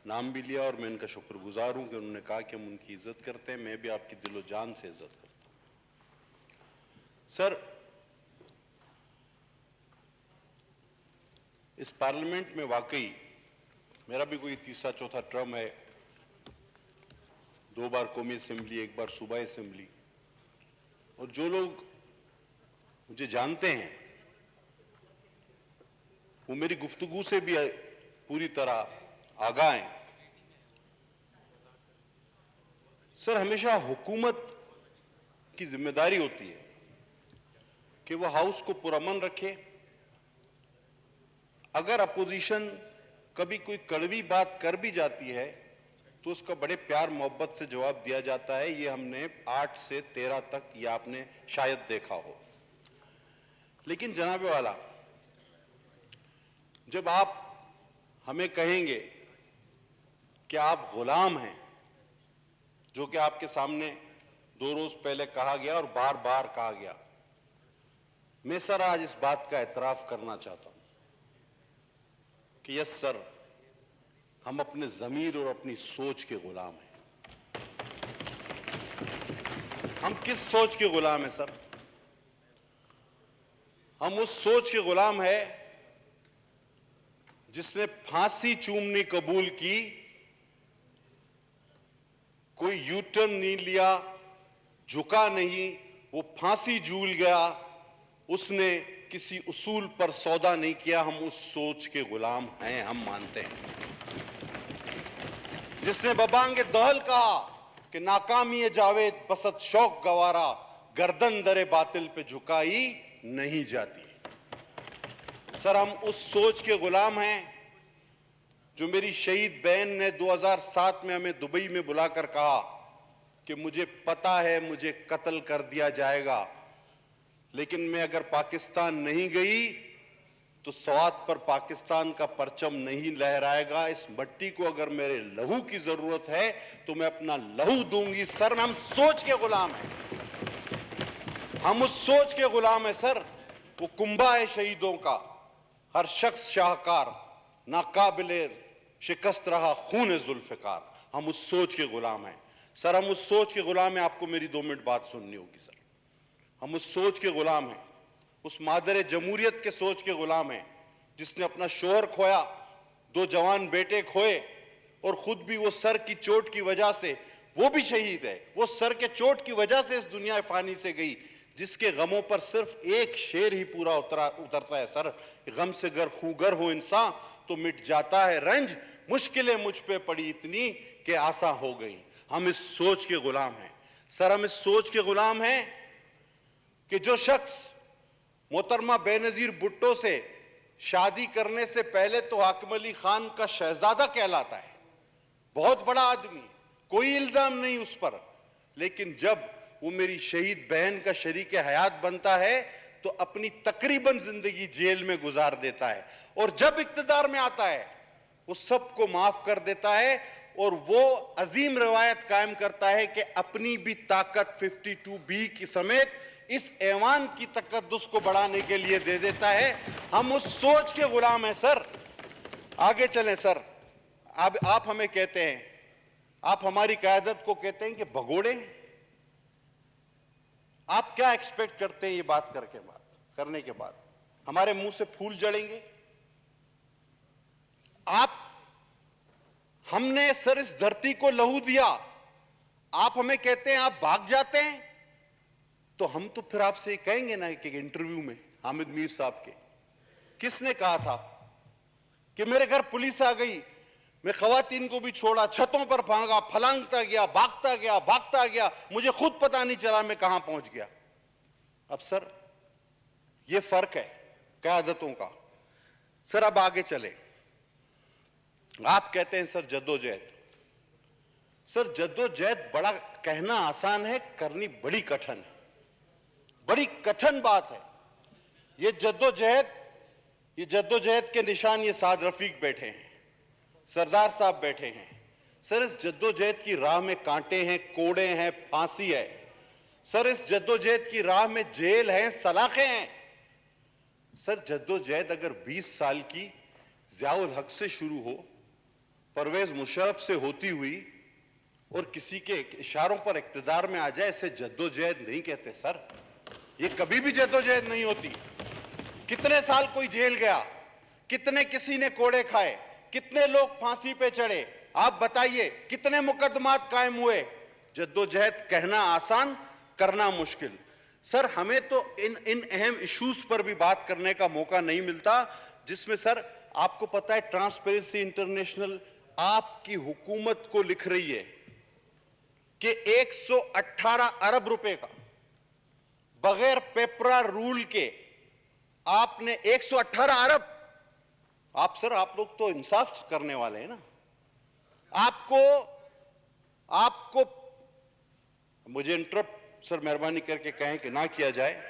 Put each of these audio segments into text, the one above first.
नाम भी लिया और मैं इनका शुक्रगुजार हूं कि उन्होंने कहा कि हम उनकी इज्जत करते हैं। मैं भी आपकी दिलो जान से इज्जत करता हूं। सर, इस पार्लियामेंट में वाकई मेरा भी कोई तीसरा चौथा टर्म है, 2 बार कौमी असेंबली, 1 बार सूबाई असेंबली, और जो लोग मुझे जानते हैं वो मेरी गुफ्तगू से भी पूरी तरह आगाह हैं। सर, हमेशा हुकूमत की जिम्मेदारी होती है कि वो हाउस को पुरअमन रखे। अगर अपोजिशन कभी कोई कड़वी बात कर भी जाती है तो उसका बड़े प्यार मोहब्बत से जवाब दिया जाता है। ये हमने 8 से 13 तक ये आपने शायद देखा हो। लेकिन जनाब वाला, जब आप हमें कहेंगे कि आप गुलाम हैं, जो कि आपके सामने 2 रोज पहले कहा गया और बार बार कहा गया, मैं सर आज इस बात का एतराफ करना चाहता हूं कि यस सर, हम अपने ज़मीर और अपनी सोच के गुलाम हैं। हम किस सोच के गुलाम हैं सर? हम उस सोच के गुलाम हैं जिसने फांसी चूमनी कबूल की, कोई यू टर्न नहीं लिया, झुका नहीं, वो फांसी झूल गया, उसने किसी उसूल पर सौदा नहीं किया। हम उस सोच के गुलाम हैं, हम मानते हैं। जिसने बबांगे दहल कहा कि नाकामी जावेद बसत शौक गवारा, गर्दन दरे बातिल पे झुकाई नहीं जाती। सर, हम उस सोच के गुलाम हैं जो मेरी शहीद बहन ने 2007 में हमें दुबई में बुलाकर कहा कि मुझे पता है मुझे कत्ल कर दिया जाएगा, लेकिन मैं अगर पाकिस्तान नहीं गई तो सवात पर पाकिस्तान का परचम नहीं लहराएगा। इस मट्टी को अगर मेरे लहू की जरूरत है तो मैं अपना लहू दूंगी। सर, हम सोच के गुलाम हैं, हम उस सोच के गुलाम हैं सर। वो कुंभा है शहीदों का, हर शख्स शाहकार, नाकाबिले शिकस्त रहा खून जुल्फिकार। हम उस सोच के गुलाम हैं सर, हम उस सोच के गुलाम हैं। आपको मेरी 2 मिनट बात सुननी होगी सर। हम उस सोच के गुलाम हैं, उस मादर जमहूरियत के सोच के गुलाम हैं जिसने अपना शोहर खोया, 2 जवान बेटे खोए और खुद भी वो सर की चोट की वजह से, वो भी शहीद है, वो सर के चोट की वजह से इस दुनिया फानी से गई, जिसके गमों पर सिर्फ एक शेर ही पूरा उतरता है सर, गम से गर खूगर हो इंसान तो मिट जाता है रंज, मुश्किलें मुझ पे पड़ी इतनी कि आसा हो गई। हम इस सोच के गुलाम हैं सर, हम इस सोच के गुलाम हैं कि जो शख्स मोहतरमा बेनजीर भुट्टो से शादी करने से पहले तो हाकिम अली खान का शहजादा कहलाता है, बहुत बड़ा आदमी, कोई इल्जाम नहीं उस पर, लेकिन जब वो मेरी शहीद बहन का शरीक हयात बनता है तो अपनी तकरीबन जिंदगी जेल में गुजार देता है, और जब इक्तदार में आता है वो सबको माफ कर देता है और वो अजीम रवायत कायम करता है कि अपनी भी ताकत 52B की समेत इस ऐवान की तकद्दुस को बढ़ाने के लिए दे देता है। हम उस सोच के गुलाम हैं सर। आगे चलें सर। आप हमें कहते हैं, आप हमारी क़यादत को कहते हैं कि भगोड़े। आप क्या एक्सपेक्ट करते हैं ये बात करने के बाद? हमारे मुंह से फूल जड़ेंगे? हमने सर इस धरती को लहू दिया, आप हमें कहते हैं आप भाग जाते हैं, तो हम तो फिर आपसे कहेंगे ना कि इंटरव्यू में हामिद मीर साहब के, किसने कहा था कि मेरे घर पुलिस आ गई, मैं खवातीन को भी छोड़ा, छतों पर भागा, फलांगता गया, भागता गया, मुझे खुद पता नहीं चला मैं कहां पहुंच गया। अब सर ये फर्क है क़यादतों का। सर अब आगे चले। आप कहते हैं सर जद्दोजहद। सर जद्दोजहद बड़ा कहना आसान है, करनी बड़ी कठिन है, बड़ी कठिन बात है। ये जद्दोजहद के निशान ये साद रफीक बैठे हैं, सरदार साहब बैठे हैं। सर इस जद्दोजहद की राह में कांटे हैं, कोड़े हैं, फांसी है। सर इस जद्दोजहद की राह में जेल है, सलाखें हैं। सर जद्दोजहद अगर 20 साल की ज़ियाउल हक से शुरू हो, परवेज मुशर्रफ से होती हुई और किसी के इशारों पर इक्तिदार में आ जाए, इसे जद्दोजहद नहीं कहते सर। ये कभी भी जद्दोजहद नहीं होती। कितने साल कोई जेल गया, कितने किसी ने कोड़े खाए, कितने लोग फांसी पे चढ़े, आप बताइए कितने मुकदमात कायम हुए। जद्दोजहद कहना आसान, करना मुश्किल। सर हमें तो इन अहम इश्यूज पर भी बात करने का मौका नहीं मिलता, जिसमें सर आपको पता है ट्रांसपेरेंसी इंटरनेशनल आपकी हुकूमत को लिख रही है कि 118 अरब रुपए का बगैर पेपरा रूल के आपने 118 अरब, आप सर आप लोग तो इंसाफ करने वाले हैं ना। आपको मुझे इंटरप्ट सर मेहरबानी करके कहें कि ना किया जाए।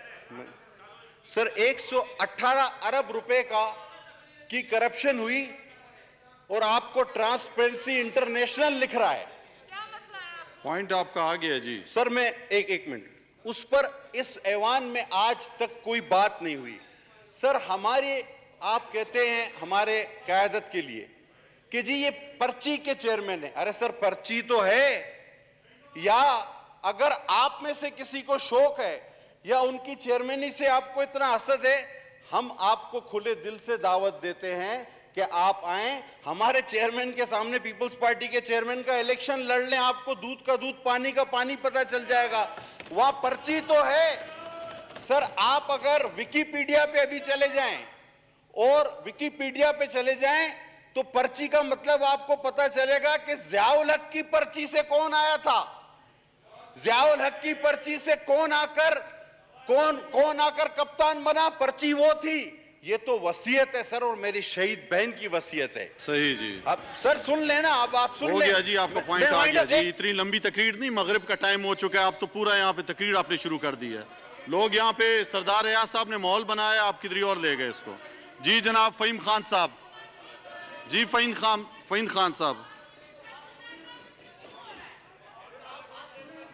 सर 118 अरब रुपए की करप्शन हुई और आपको ट्रांसपेरेंसी इंटरनेशनल लिख रहा है। पॉइंट आपका आ गया जी। सर मैं एक मिनट, उस पर इस ऐवान में आज तक कोई बात नहीं हुई। सर हमारे, आप कहते हैं हमारे क़यादत के लिए कि जी ये पर्ची के चेयरमैन है। अरे सर पर्ची तो है, या अगर आप में से किसी को शौक है या उनकी चेयरमैनी से आपको इतना हसद है, हम आपको खुले दिल से दावत देते हैं कि आप आए हमारे चेयरमैन के सामने, पीपल्स पार्टी के चेयरमैन का इलेक्शन लड़ लें, आपको दूध का दूध पानी का पानी पता चल जाएगा। वह पर्ची तो है। सर आप अगर विकिपीडिया पे अभी चले जाएं और विकिपीडिया पे चले जाएं तो पर्ची का मतलब आपको पता चलेगा कि ज़ियाउल हक की पर्ची से कौन आया था, ज़ियाउल हक की पर्ची से कौन आकर कप्तान बना, पर्ची वो थी। ये तो वसीयत है सर, और मेरी शहीद बहन की वसीयत है। सही जी। अब सर सुन लेना, अब आप सुन हो ले। गया जी, आपका पॉइंट आ गया जी। इतनी लंबी तकरीर नहीं, मगरिब का टाइम हो चुका है, आप तो पूरा यहाँ पे तकरीर आपने शुरू कर दी है। लोग यहाँ पे सरदार रियाज साहब ने माहौल बनाया, आप किधर और ले गए इसको। जी जनाब फ़हीम खान साहब, जी फ़हीम खान साहब,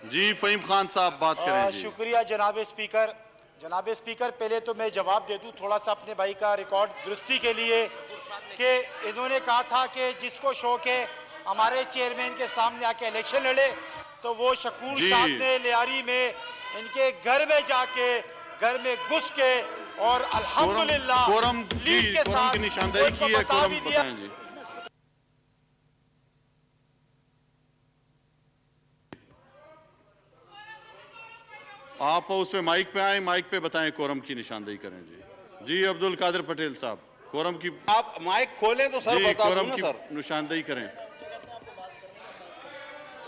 जी फ़हीम खान साहब बात करें जी। शुक्रिया जनाब स्पीकर। जनाब स्पीकर पहले तो मैं जवाब दे दूं थोड़ा सा अपने भाई का रिकॉर्ड दुरुस्ती के लिए, कि इन्होंने कहा था कि जिसको शौक है हमारे चेयरमैन के सामने आके इलेक्शन लड़े, तो वो शकूर शाह ने लियारी में इनके घर में जाके, घर में घुस के और अल्हम्दुलिल्लाह लीड के साथ निशानदेही की है। बता भी दिया। जी आप उस पे माइक पे आए, माइक पे बताएं, कोरम की निशानदेही करें जी। जी अब्दुल कादिर पटेल साहब, कोरम की आप माइक खोलें तो सर बता दूं ना सर, निशानदेही करें।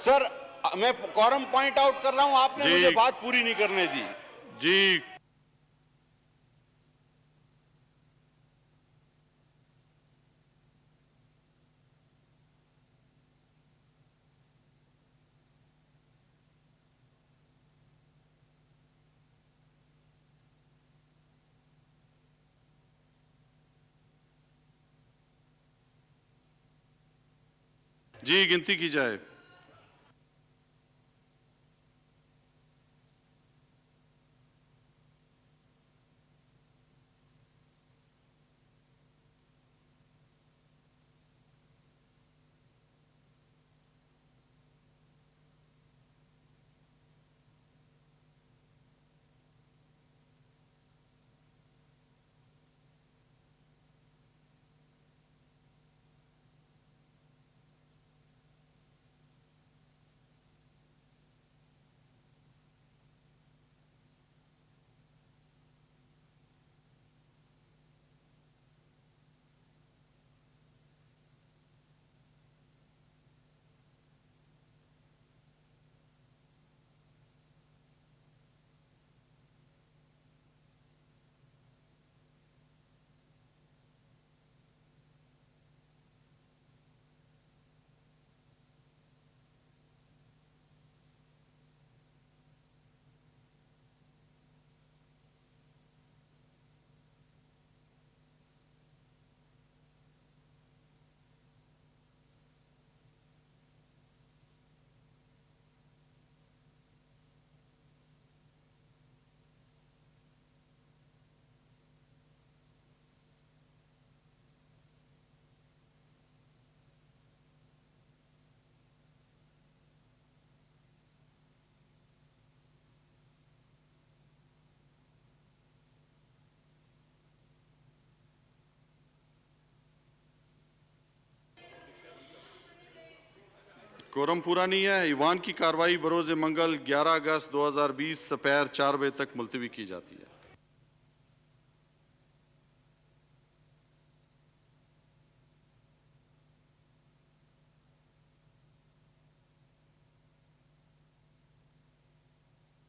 सर मैं कोरम पॉइंट आउट कर रहा हूं, आपने मुझे बात पूरी नहीं करने दी जी। जी गिनती की जाए। कोरम पूरा नहीं है। ईवान की कार्रवाई बरोज़ मंगल 11 अगस्त 2020 दोपहर 4 बजे तक मुलतवी की जाती है।